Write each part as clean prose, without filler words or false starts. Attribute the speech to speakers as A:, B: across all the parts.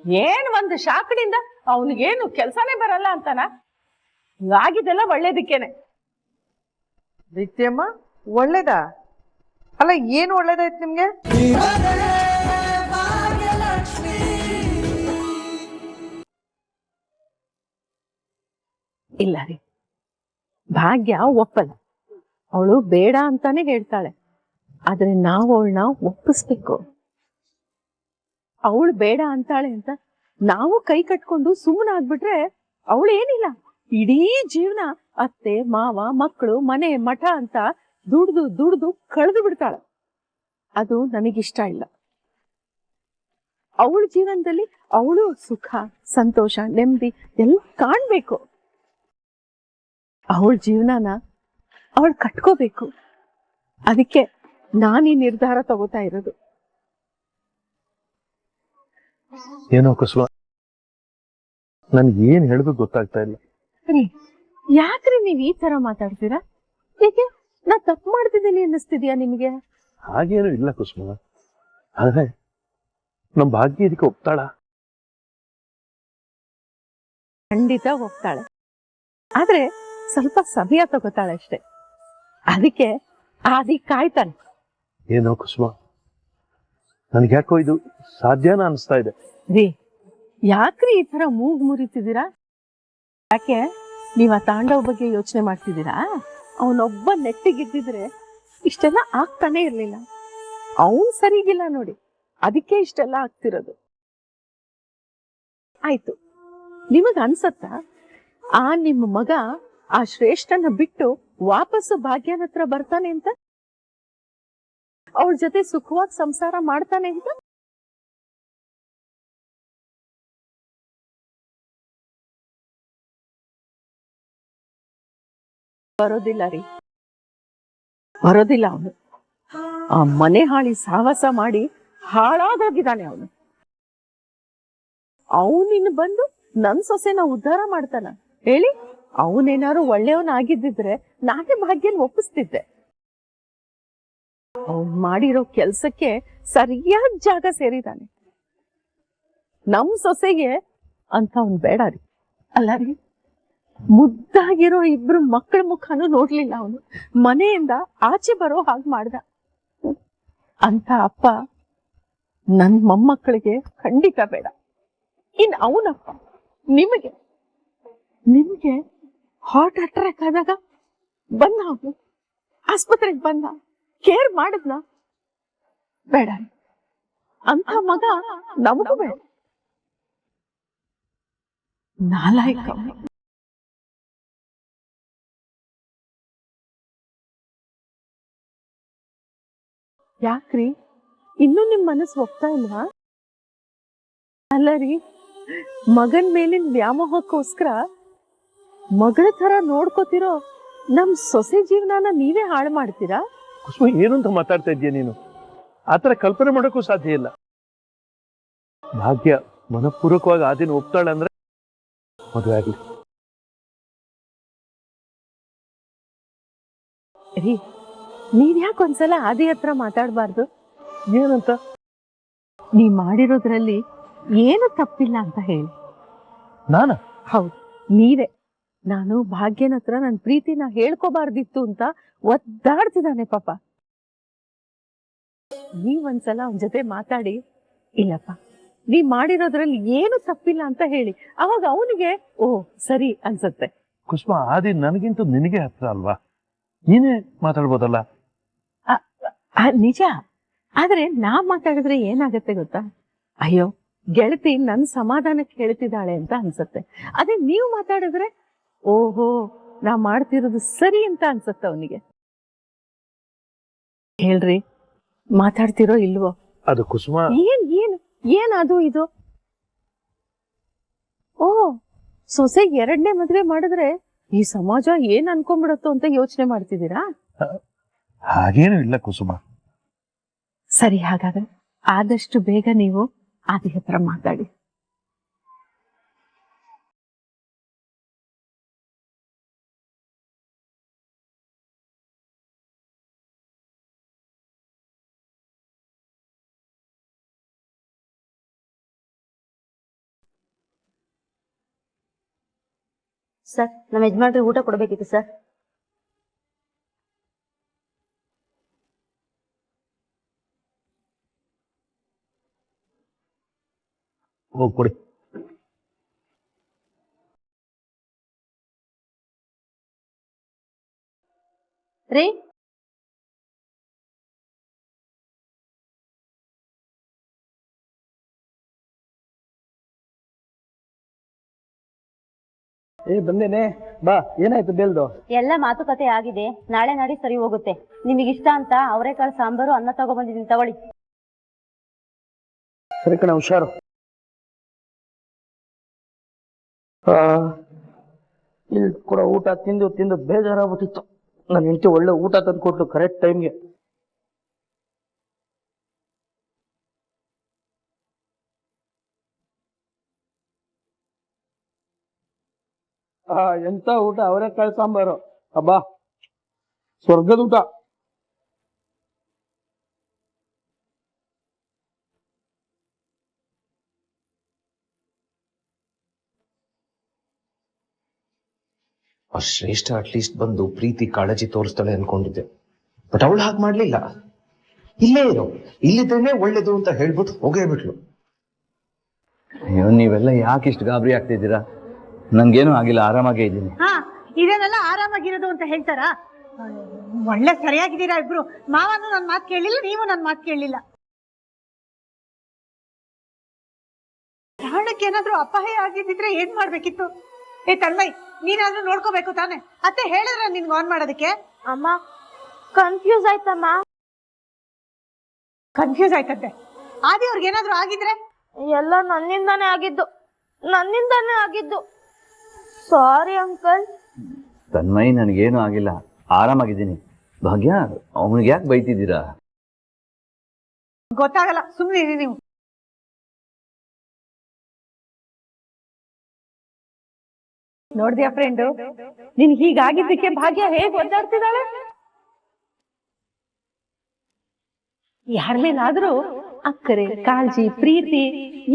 A: ಏನ್ ಒಂದು ಶಾಕಡಿಂದ ಅವನಿಗೇನು ಕೆಲ್ಸಾನೇ ಬರಲ್ಲ ಅಂತಾನ? ಆಗಿದೆಲ್ಲ ಒಳ್ಳೇದಕ್ಕೇನೆ.
B: ನಿತ್ಯಮ್ಮ ಒಳ್ಳೇದಾ? ಅಲ್ಲ ಏನು ಒಳ್ಳೇದಾಯ್ತು ನಿಮ್ಗೆ?
A: ಇಲ್ಲ ರೀ, ಭಾಗ್ಯ ಒಪ್ಪಲ್ಲ. ಅವಳು ಬೇಡ ಅಂತಾನೆ ಹೇಳ್ತಾಳೆ. ಆದ್ರೆ ನಾವು ಅವಳನ್ನ ಒಪ್ಪಿಸ್ಬೇಕು. ಅವಳು ಬೇಡ ಅಂತಾಳೆ ಅಂತ ನಾವು ಕೈ ಕಟ್ಕೊಂಡು ಸುಮ್ಮನೆ ಆಗ್ಬಿಟ್ರೆ ಅವಳು ಏನಿಲ್ಲ, ಇಡೀ ಜೀವನ ಅತ್ತೆ ಮಾವ ಮಕ್ಕಳು ಮನೆ ಮಠ ಅಂತ ದುಡ್ದು ದುಡ್ದು ಕಳೆದು ಬಿಡ್ತಾಳೆ. ಅದು ನನಗಿಷ್ಟ ಇಲ್ಲ. ಅವಳ ಜೀವನದಲ್ಲಿ ಅವಳು ಸುಖ ಸಂತೋಷ ನೆಮ್ಮದಿ ಎಲ್ಲ ಕಾಣ್ಬೇಕು. ಅವಳ ಜೀವನನ ಅವಳು ಕಟ್ಕೋಬೇಕು. ಅದಕ್ಕೆ ನಾನು ಈ ನಿರ್ಧಾರ ತಗೋತಾ ಇರೋದು.
C: ಏನೋ ಕುಸುಮ, ನನ್ಗೆ ಏನ್ ಹೇಳ್ಬೇಕು ಗೊತ್ತಾಗ್ತಾ ಇಲ್ಲ.
A: ಯಾಕ್ರಿ ನೀವ್ ಈ ತರ ಮಾತಾಡ್ತೀರಾ? ಏಕೆ ನಾ ತಪ್ಪು ಮಾಡ್ತಿದ್ದೀನಿ ಅನ್ನಿಸ್ತಿದ್ಯಾ ನಿಮ್ಗೆ?
C: ಹಾಗೇನು ಇಲ್ಲ ಕುಸುಮ, ಆದ್ರೆ ನಮ್ ಭಾಗ್ಯ ಇದಕ್ಕೆ ಒಪ್ತಾಳ?
A: ಖಂಡಿತ ಹೋಗ್ತಾಳೆ, ಆದ್ರೆ ಸ್ವಲ್ಪ ಸಮಯ ತಗೋತಾಳೆ ಅಷ್ಟೆ. ಅದಕ್ಕೆ ಆದಿ ಕಾಯ್ತಾನೆ.
C: ಏನೋ ಕುಸುಮ, ನನ್ಗೆ ಯಾಕೋ ಇದು ಸಾಧ್ಯನ ಅನಿಸ್ತಾ ಇದೆ.
A: ರೀ, ಯಾಕ್ರಿ ಈ ತರ ಮೂಗ್ ಮುರಿತಿದ್ದೀರಾ? ಯಾಕೆ ನೀವ್ ಆ ತಾಂಡವ್ ಬಗ್ಗೆ ಯೋಚನೆ ಮಾಡ್ತಿದ್ದೀರಾ? ಅವನೊಬ್ಬ ನೆಟ್ಟಿಗಿದ್ದಿದ್ರೆ ಇಷ್ಟೆಲ್ಲ ಆಗ್ತಾನೆ ಇರ್ಲಿಲ್ಲ. ಅವನ್ ಸರಿಗಿಲ್ಲ ನೋಡಿ, ಅದಕ್ಕೆ ಇಷ್ಟೆಲ್ಲ ಆಗ್ತಿರೋದು. ಆಯ್ತು, ನಿಮಗ್ ಅನ್ಸತ್ತಾ ಆ ನಿಮ್ಮ ಮಗ ಆ ಶ್ರೇಷ್ಠನ ಬಿಟ್ಟು ವಾಪಸ್ಸು ಭಾಗ್ಯನ ಹತ್ರ ಬರ್ತಾನೆ ಅಂತ? ಅವಳ ಜೊತೆ ಸುಖವಾಗಿ ಸಂಸಾರ ಮಾಡ್ತಾನೆ ಅಂತ? ಬರೋದಿಲ್ಲ ರೀ, ಬರೋದಿಲ್ಲ. ಅವನು ಆ ಮನೆ ಹಾಳಿ ಸಾಹಸ ಮಾಡಿ ಹಾಳಾಗೋಗಿದ್ದಾನೆ. ಅವನಿನ್ನು ಬಂದು ನನ್ ಸೊಸೆನ ಉದ್ಧಾರ ಮಾಡ್ತಾನ ಹೇಳಿ? ಅವನೇನಾರು ಒಳ್ಳೆಯವನಾಗಿದ್ದಿದ್ರೆ ನಾನೇ ಭಾಗ್ಯನ ಒಪ್ಪಿಸ್ತಿದ್ದೆ. ಅವನ್ ಮಾಡಿರೋ ಕೆಲ್ಸಕ್ಕೆ ಸರಿಯಾದ ಜಾಗ ಸೇರಿದಾನೆ. ನಮ್ ಸೊಸೆಗೆ ಅಂತ ಅವನ್ ಬೇಡ ರೀ. ಅಲ್ಲ ರೀ, ಮುದ್ದಾಗಿರೋ ಇಬ್ರು ಮಕ್ಕಳ ಮುಖನೂ ನೋಡ್ಲಿಲ್ಲ ಅವನು. ಮನೆಯಿಂದ ಆಚೆ ಬರೋ ಹಾಗೆ ಮಾಡ್ದ. ಅಂತ ಅಪ್ಪ ನನ್ ಮೊಮ್ಮಕ್ಕಳಿಗೆ ಖಂಡಿತ ಬೇಡ. ಇನ್ ಅವನಪ್ಪ ನಿಮಗೆ ಹಾರ್ಟ್ ಅಟ್ಯಾಕ್ ಆದಾಗ ಬಂದ, ಅವನು ಆಸ್ಪತ್ರೆಗೆ ಬಂದ, ಕೇರ್ ಮಾಡಿದ್ನ? ಬೇಡ. ಅಂತ ಮಗ ನಮಗೂ ಬೇಡ. ನಾಲಾಯಕ. ಯಾಕ್ರಿ ಇನ್ನೂ ನಿಮ್ ಮನಸ್ಸು ಒಪ್ತಾ ಇಲ್ವಾ? ಅಲ್ಲ ರೀ, ಮಗನ್ ಮೇಲಿನ ವ್ಯಾಮೋಹಕ್ಕೋಸ್ಕರ ಮಗಳ ತರ ನೋಡ್ಕೋತಿರೋ ನಮ್ ಸೊಸೆ ಜೀವನನ ನೀವೇ ಹಾಳು ಮಾಡ್ತೀರಾ?
C: ಕುಸುಮ, ಏನು ಅಂತ ಮಾತಾಡ್ತಾ ಇದ್ದೀಯ ನೀನು? ಆತರ ಕಲ್ಪನೆ ಮಾಡೋಕ್ಕೂ ಸಾಧ್ಯ ಇಲ್ಲ. ಭಾಗ್ಯ ಮನಪೂರ್ವಕವಾಗಿ ಆದಿನ ಒಪ್ತಾಳೆ ಅಂದ್ರೆ ಮದುವೆ ಆಗ್ಲಿ.
A: ರೀ, ನೀವ್ ಯಾಕೆ ಒಂದ್ಸಲ ಆದಿ ಹತ್ರ ಮಾತಾಡ್ಬಾರ್ದು?
C: ಏನಂತ?
A: ನೀವ್ ಮಾಡಿರೋದ್ರಲ್ಲಿ ಏನು ತಪ್ಪಿಲ್ಲ ಅಂತ ಹೇಳಿ.
C: ನಾನ?
A: ಹೌದು, ನೀವೇ. ನಾನು ಭಾಗ್ಯನ ಹತ್ರ ನನ್ ಪ್ರೀತಿನ ಹೇಳ್ಕೋಬಾರ್ದಿತ್ತು ಅಂತ ಒದ್ದಾಡ್ತಿದ್ದಾನೆ ಪಾಪ. ನೀವೊಂದ್ಸಲ ಅವನ ಜೊತೆ ಮಾತಾಡಿ, ಇಲ್ಲಪ್ಪ ನೀವ್ ಮಾಡಿರೋದ್ರಲ್ಲಿ ಏನು ತಪ್ಪಿಲ್ಲ ಅಂತ ಹೇಳಿ. ಅವಾಗ ಅವನಿಗೆ ಓ ಸರಿ ಅನ್ಸತ್ತೆ.
C: ಕುಸುಮ, ಆದಿ ನನಗಿಂತ ನಿನಗೆ ಹತ್ರ ಅಲ್ವಾ? ನೀನೇ ಮಾತಾಡ್ಬೋದಲ್ಲ?
A: ನಿಜ, ಆದ್ರೆ ನಾ ಮಾತಾಡಿದ್ರೆ ಏನಾಗತ್ತೆ ಗೊತ್ತಾ? ಅಯ್ಯೋ ಗೆಳತಿ ನನ್ ಸಮಾಧಾನಕ್ಕೆ ಹೇಳ್ತಿದ್ದಾಳೆ ಅಂತ ಅನ್ಸತ್ತೆ. ಅದೇ ನೀವು ಮಾತಾಡಿದ್ರೆ ಓಹೋ ನಾ ಮಾಡ್ತಿರೋದು ಸರಿ ಅಂತ ಅನ್ಸತ್ತೆ ಅವನಿಗೆ. ಹೇಳ್ರಿ, ಮಾತಾಡ್ತಿರೋ ಇಲ್ವೋ?
C: ಅದು ಕುಸುಮ,
A: ಏನ್ ಅದು ಇದು? ಓ, ಸೊಸೆಗೆ ಎರಡನೇ ಮದ್ವೆ ಮಾಡಿದ್ರೆ ಈ ಸಮಾಜ ಏನ್ ಅನ್ಕೊಂಡ್ಬಿಡತ್ತೋ ಅಂತ ಯೋಚನೆ ಮಾಡ್ತಿದ್ದೀರಾ?
C: ಹಾಗೇನು ಇಲ್ಲ ಕುಸುಮ.
A: ಸರಿ, ಹಾಗಾದ್ರೆ ಆದಷ್ಟು ಬೇಗ ನೀವು ಆದಿ ಹತ್ರ ಮಾತಾಡಿ.
D: ಸರ್ ನಮ್ಮ ಯಜಮಾನ್ರಿಗೆ ಊಟ ಕೊಡಬೇಕಿತ್ತು ಸರ್.
C: ಹೋಗಿ ಕೊಡಿ.
D: ರೀ
C: ಬಂದೇನೆ ಬಾ. ಏನಾಯ್ತು ಬೇಲ್ದು?
D: ಎಲ್ಲ ಮಾತುಕತೆ ಆಗಿದೆ, ನಾಳೆ ನಾಡಿ ಸರಿ ಹೋಗುತ್ತೆ. ನಿಮಗಿಷ್ಟ ಅಂತ ಅವರೆಕಾಳು ಸಾಂಬಾರು ಅನ್ನ ತಗೊಬಂದಿದ್ದೀನಿ, ತಗೊಳ್ಳಿ.
C: ಸರಿ ಕಣ, ಹುಷಾರು. ಇಲ್ಲಿ ಕೂಡ ಊಟ ತಿಂದು ತಿಂದು ಬೇಜಾರಾಗ್ಬಿಟ್ಟಿತ್ತು. ನನ್ನ ಹೆಂಡತಿ ಒಳ್ಳೆ ಊಟ ತಂದು ಕೊಟ್ಲು ಕರೆಕ್ಟ್ ಟೈಮ್ಗೆ. ಎಂತ ಊಟ, ಅವರೆಕಾಳು ಸಾಂಬಾರು. ಅಬ್ಬಾ, ಸ್ವರ್ಗದ ಊಟ.
E: ಆ ಶ್ರೇಷ್ಠ ಅಟ್ಲೀಸ್ಟ್ ಬಂದು ಪ್ರೀತಿ ಕಾಳಜಿ ತೋರಿಸ್ತಾಳೆ ಅನ್ಕೊಂಡಿದ್ದೆ, ಬಟ್ ಅವಳು ಹಾಗೆ ಮಾಡ್ಲಿಲ್ಲ. ಇಲ್ಲೇ ಇರೋ, ಇಲ್ಲಿದ್ದೇನೆ ಒಳ್ಳೇದು ಅಂತ ಹೇಳ್ಬಿಟ್ಟು ಹೋಗೇ ಬಿಟ್ಲು.
F: ಅಯ್ಯೋ, ನೀವೆಲ್ಲ ಯಾಕೆ ಇಷ್ಟು ಗಾಬರಿ ಆಗ್ತಿದ್ದೀರಾ? ನಂಗೇನು ಆಗಿಲ್ಲ, ಆರಾಮಾಗೇ ಇದ್ದೀನಿ.
G: ಇದೇನೆಲ್ಲ ಆರಾಮಾಗಿರೋದು ಅಂತ ಹೇಳ್ತಾರಾ? ಒಳ್ಳೆ ಸರಿಯಾಗಿದ್ದೀರಾ ಇಬ್ರು. ಮಾವನು ನನ್ ಮಾತು ಕೇಳಲಿಲ್ಲ, ನೀವು ನನ್ ಮಾತು ಕೇಳಲಿಲ್ಲ. ಪ್ರಾಣಕ್ಕೆ ಏನಾದ್ರೂ ಅಪಾಯ ಆಗಿದ್ದಿದ್ರೆ ಏನ್ ಮಾಡ್ಬೇಕಿತ್ತು? ಏ ತನ್ಮಯ್, ನೀನಾದ್ರೂ ನೋಡ್ಕೋಬೇಕು ತಾನೆ. ಅತ್ತೆ ಹೇಳಿದ್ರ ನಿನ್ಗೆ ಆನ್ ಮಾಡೋದಕ್ಕೆ?
D: ಅಮ್ಮ ಕನ್ಫ್ಯೂಸ್ ಆಯ್ತಮ್ಮ.
G: ಕನ್ಫ್ಯೂಸ್ ಆಯ್ತಂತೆ. ಆದಿ ಅವ್ರಿಗೆ ಏನಾದ್ರೂ ಆಗಿದ್ರೆ?
D: ಎಲ್ಲ ನನ್ನಿಂದಾನೇ ಆಗಿದ್ದು. Sorry uncle.
F: ತನ್ಮಯಿ, ನನಗೇನು ಆಗಿಲ್ಲ, ಆರಾಮಾಗಿದ್ದೀನಿ. ಭಾಗ್ಯ, ಅವನಿಗೆ ಯಾಕೆ ಬೈತಿದ್ದೀರಾ?
G: ಗೊತ್ತಾಗಲ್ಲ, ಸುಮ್ಮನೆ ನೀವು.
A: ನೋಡ್ದ್ಯಾ ಫ್ರೆಂಡು, ನಿನ್ ಹೀಗಾಗಿದ್ದಕ್ಕೆ ಭಾಗ್ಯ ಹೇಗ್ ಒದ್ದಾಡ್ತಿದ್ದಾಳೆ. ಯಾರ ಮೇಲಾದ್ರೂ ಅಕ್ಕರೆ, ಕಾಳಜಿ, ಪ್ರೀತಿ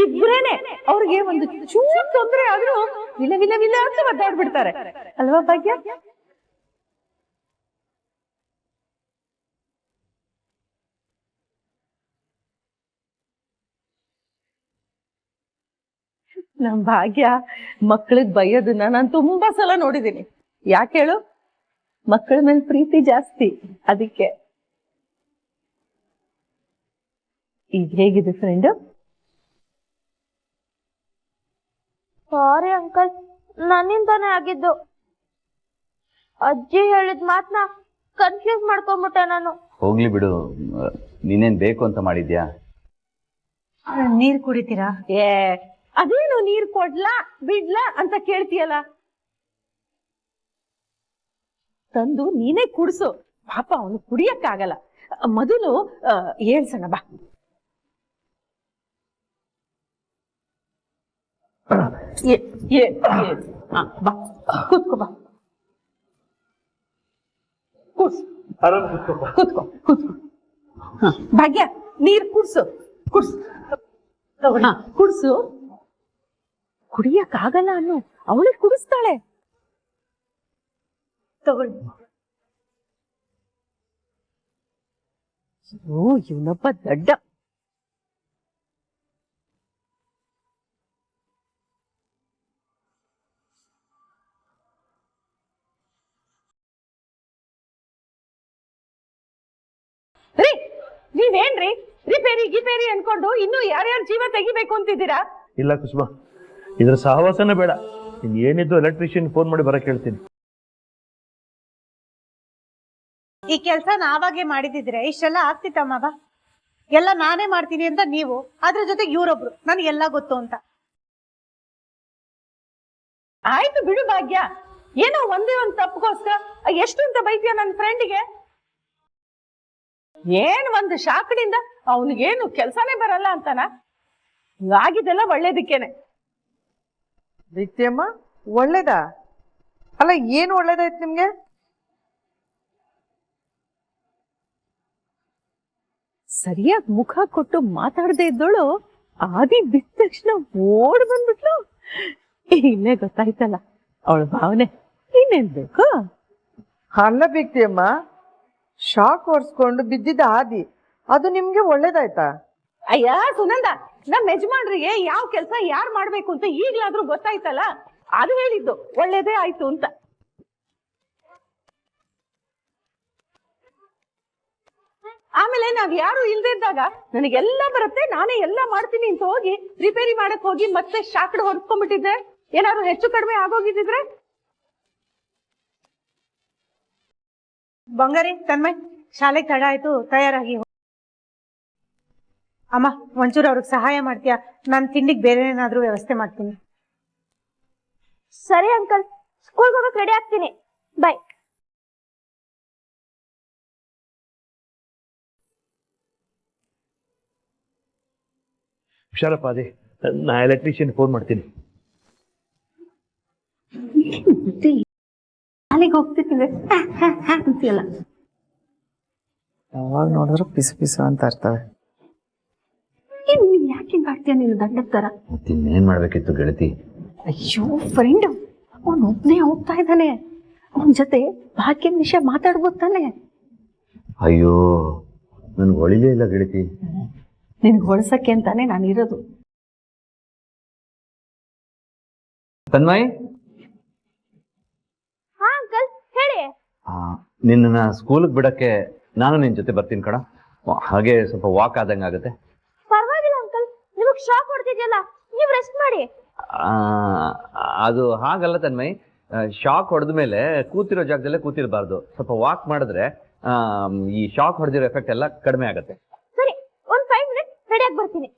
A: ಇಬ್ರೇನೆ ಅವ್ರಿಗೆ ಒಂದು ಚೂರು ತೊಂದ್ರೆ ಆದ್ರೂ ವಿಲ ವಿಲ ವಿಲ ಅಂತ ಒದ್ದಾಡ್ಬಿಡ್ತಾರೆ ಅಲ್ವಾ ಭಾಗ್ಯ? ನಮ್ ಭಾಗ್ಯ ಮಕ್ಳಿಗ್ ಬೈಯೋದನ್ನ ನಾನ್ ತುಂಬಾ ಸಲ ನೋಡಿದೀನಿ. ಯಾಕೆ ಹೇಳು? ಮಕ್ಕಳ ಮೇಲೆ ಪ್ರೀತಿ ಜಾಸ್ತಿ, ಅದಕ್ಕೆ. ಈಗ ಹೇಗಿದೆ ಫ್ರೆಂಡ್?
D: ಸಾರಿ ಅಂಕಲ್, ನನ್ನಿಂದಾನೇ ಆಗಿದ್ದು. ಅಜ್ಜಿ ಹೇಳಿದ ಮಾತನ್ನ ಕನ್ಫ್ಯೂಸ್ ಮಾಡ್ಕೊಂಡ್ಬಿಟ್ಟೆ ನಾನು.
F: ಹೋಗ್ಲಿ ಬಿಡು, ನೀನೇನ್ ಬೇಕು ಅಂತ ಮಾಡಿದ್ಯಾ?
G: ನೀರ್ ಕುಡಿತೀರಾ?
A: ಅದೇನು ನೀರ್ ಕೊಡ್ಲಾ ಬಿಡ್ಲಾ ಅಂತ ಕೇಳ್ತೀಯಲ್ಲ, ತಂದು ನೀನೇ ಕುಡ್ಸು. ಪಾಪ ಅವನು ಕುಡಿಯಕ್ಕಾಗಲ್ಲ. ಮೊದಲು ಹೇಳ್ಸಣ ಬಾ. ಬಾ, ಕೂತ್ಕೋ ಬಾ. ಕೂತ್ಕೋ. ಭಾಗ್ಯ, ನೀರ್ ಕುಡ್ಸು. ಕುಡ್ಸು. ಕುಡಿಯಕ್ಕಾಗಲ್ಲ ಅನ್ನು ಅವಳಿಗೆ ಕುಡಿಸ್ತಾಳೆ.
G: ತಗೊಳ್ಳಿ.
A: ಓ, ಇವನೊಬ್ಬ ದಡ್ಡ. ರೀ, ನೀವೇನ್ರಿ ರಿಪೇರಿ ಅನ್ಕೊಂಡು ಇನ್ನು ಯಾರ್ಯಾರ ಜೀವ ತೆಗಿಬೇಕು ಅಂತಿದ್ದೀರಾ?
C: ಇಲ್ಲ ಕುಸುಮ, ಇದ್ರ ಸಹವಾಸನೇ ಬೇಡ. ಇನ್ ಏನಿದ್ದು ಎಲೆಕ್ಟ್ರಿಷಿಯನ್ ಫೋನ್ ಮಾಡಿ ಬರಕ್ ಹೇಳ್ತೀನಿ.
G: ಈ ಕೆಲ್ಸ ನಾವಾಗೆ ಮಾಡಿದಿದ್ರೆ ಇಷ್ಟೆಲ್ಲ ಆಗ್ತಿತ್ತಮ್ಮವ. ಎಲ್ಲ ನಾನೇ ಮಾಡ್ತೀನಿ ಅಂತ ನೀವು, ಅದ್ರ ಜೊತೆಗೆ ಇವ್ರೊಬ್ರು ನನಗೆಲ್ಲ ಗೊತ್ತು ಅಂತ.
A: ಆಯ್ತು ಬಿಡು ಭಾಗ್ಯ, ಏನೋ ಒಂದೇ ಒಂದ್ ತಪ್ಪಗೋಸ್ಕರ ಎಷ್ಟು ಅಂತ ಬೈತೀಯ ನನ್ನ ಫ್ರೆಂಡಿಗೆ? ಏನ್ ಒಂದು ಶಾಕಡಿಂದ ಅವನಿಗೇನು ಕೆಲ್ಸಾನೇ ಬರಲ್ಲ ಅಂತಾನ? ಆಗಿದೆಲ್ಲ ಒಳ್ಳೇದಕ್ಕೇನೆ.
B: ದೀಪ್ತಿಯಮ್ಮ, ಒಳ್ಳೇದಾ? ಅಲ್ಲ, ಏನು ಒಳ್ಳೇದಾಯ್ತು ನಿಮ್ಗೆ?
A: ಸರಿಯಾಗಿ ಮುಖ ಕೊಟ್ಟು ಮಾತಾಡದೆ ಇದ್ದೋಳು ಆದಿ ಬಿದ್ದ ತಕ್ಷಣ ಓಡ್ ಬಂದ್ಬಿಟ್ಲು. ಇಲ್ಲೇ ಗೊತ್ತಾಯ್ತಲ್ಲ ಅವಳ ಭಾವನೆ ಇನ್ನೇನ್ ಬೇಕು?
B: ಅಲ್ಲ ಬಿಕ್ತಿಯಮ್ಮ, ಶಾಕ್ ಹೊಡ್ಸ್ಕೊಂಡು ಬಿದ್ದಿದ್ದ ಹಾದಿ ಅದು ನಿಮ್ಗೆ ಒಳ್ಳೇದಾಯ್ತಾ?
A: ಅಯ್ಯ ಸುನಂದ, ನಮ್ಮ ಯಜಮಾನ್ರಿಗೆ ಯಾವ ಕೆಲಸ ಯಾರು ಮಾಡ್ಬೇಕು ಅಂತ ಈಗ್ಲಾದ್ರೂ ಗೊತ್ತಾಯ್ತಲ್ಲ, ಅದು ಹೇಳಿದ್ದು ಒಳ್ಳೇದೇ ಆಯ್ತು ಅಂತ. ಆಮೇಲೆ ನಾವ್ ಯಾರು ಇಲ್ದೇ ಇದ್ದಾಗ ನನಗೆಲ್ಲ ಬರುತ್ತೆ, ನಾನೇ ಎಲ್ಲ ಮಾಡ್ತೀನಿ ಅಂತ ಹೋಗಿ ರಿಪೇರಿ ಮಾಡಕ್ ಹೋಗಿ ಮತ್ತೆ ಶಾಕಡ್ ಹೊರಸ್ಕೊಂಡ್ಬಿಟ್ಟಿದ್ದೆ. ಏನಾದ್ರು ಹೆಚ್ಚು ಕಡಿಮೆ ಆಗೋಗಿದ್ರೆ
G: ಬಂಗಾರಿ ತನ್ಮಯ್, ಶಾಲೆ ತಡ ಆಯ್ತು, ತಯಾರಾಗಿ ಅಮ್ಮ ಒಂಚೂರು ಅವ್ರಿಗೆ ಸಹಾಯ ಮಾಡ್ತೀಯಾ? ನಾನು ತಿಂಡಿಗೆ ಬೇರೆ ಏನಾದ್ರೂ ವ್ಯವಸ್ಥೆ ಮಾಡ್ತೀನಿ.
D: ಸರಿ ಅಂಕಲ್, ಸ್ಕೂಲ್ಗೆ ಹೋಗಕ್ ರೆಡಿ ಆಗ್ತೀನಿ. ಬಾಯ್.
C: ಹುಷಾರಪ್ಪ ಅದೇ, ನಾ ಎಲೆಕ್ಟ್ರಿಷಿಯನ್ ಫೋನ್ ಮಾಡ್ತೀನಿ.
D: ಶಾಲೆಗೆ ಹೋಗ್ತಿರ್ತೀವಿ ಅಂತೀಯಲ್ಲ.
B: ಯಾವಾಗ ನೋಡಿದ್ರು ಪಿಸು ಪಿಸು ಅಂತ ಇರ್ತವೆ.
D: ನೀನ್ ಯಾಕೆ ಮಾಡ್ತೀಯ ನೀನು ದಂಡದ ತರ?
F: ಇನ್ನೇನ್ ಮಾಡ್ಬೇಕಿತ್ತು ಗೆಳತಿ?
A: ಅಯ್ಯೋ ಫ್ರೆಂಡ್, ಅವನು ಒಬ್ನೇ ಹೋಗ್ತಾ ಇದ್ದಾನೆ, ಅವನ ಜೊತೆ ಭಾಗ್ಯನ ವಿಷಯ ಮಾತಾಡ್ಬೋದು ತಾನೆ?
F: ಅಯ್ಯೋ, ನನ್ಗೆ ಹೊಳಿಲೇ ಇಲ್ಲ ಗೆಳತಿ.
A: ನಿನ್ಗೆ ಹೊಳ್ಸಕ್ಕೆ ಅಂತಾನೆ ನಾನು ಇರೋದು.
F: ತನ್ಮಯ್,
D: ಹಾ ಅಂಕಲ್ ಹೇಳಿ.
F: ನಿನ್ನ ಸ್ಕೂಲ್ಗೆ ಬಿಡಕ್ಕೆ ನಾನು ನಿನ್ ಜೊತೆ ಬರ್ತೀನಿ ಕಣ. ಹಾಗೆ ಸ್ವಲ್ಪ ವಾಕ್ ಆದಂಗೆ ಆಗುತ್ತೆ.
D: ಪರವಾಗಿಲ್ಲ ಅಂಕಲ್, ನಿಮಗ್ ಶಾಕ್ ಹೊಡ್ತಿದ್ಯಲ್ಲ, ನೀವ್ ರೆಸ್ಟ್ ಮಾಡಿ.
F: ಅದು ಹಾಗಲ್ಲ ತನ್ಮಯ್, ಶಾಕ್ ಹೊಡೆದ ಮೇಲೆ ಕೂತಿರೋ ಜಾಗದಲ್ಲೇ ಕೂತಿರಬಾರ್ದು. ಸ್ವಲ್ಪ ವಾಕ್ ಮಾಡಿದ್ರೆ ಈ ಶಾಕ್ ಹೊಡೆದಿರೋ ಎಫೆಕ್ಟ್ ಎಲ್ಲ ಕಡಿಮೆ ಆಗುತ್ತೆ.
D: ಸರಿ, ಒಂದ್ 5 minutes ರೆಡಿಯಾಗಿ ಬರ್ತೀನಿ.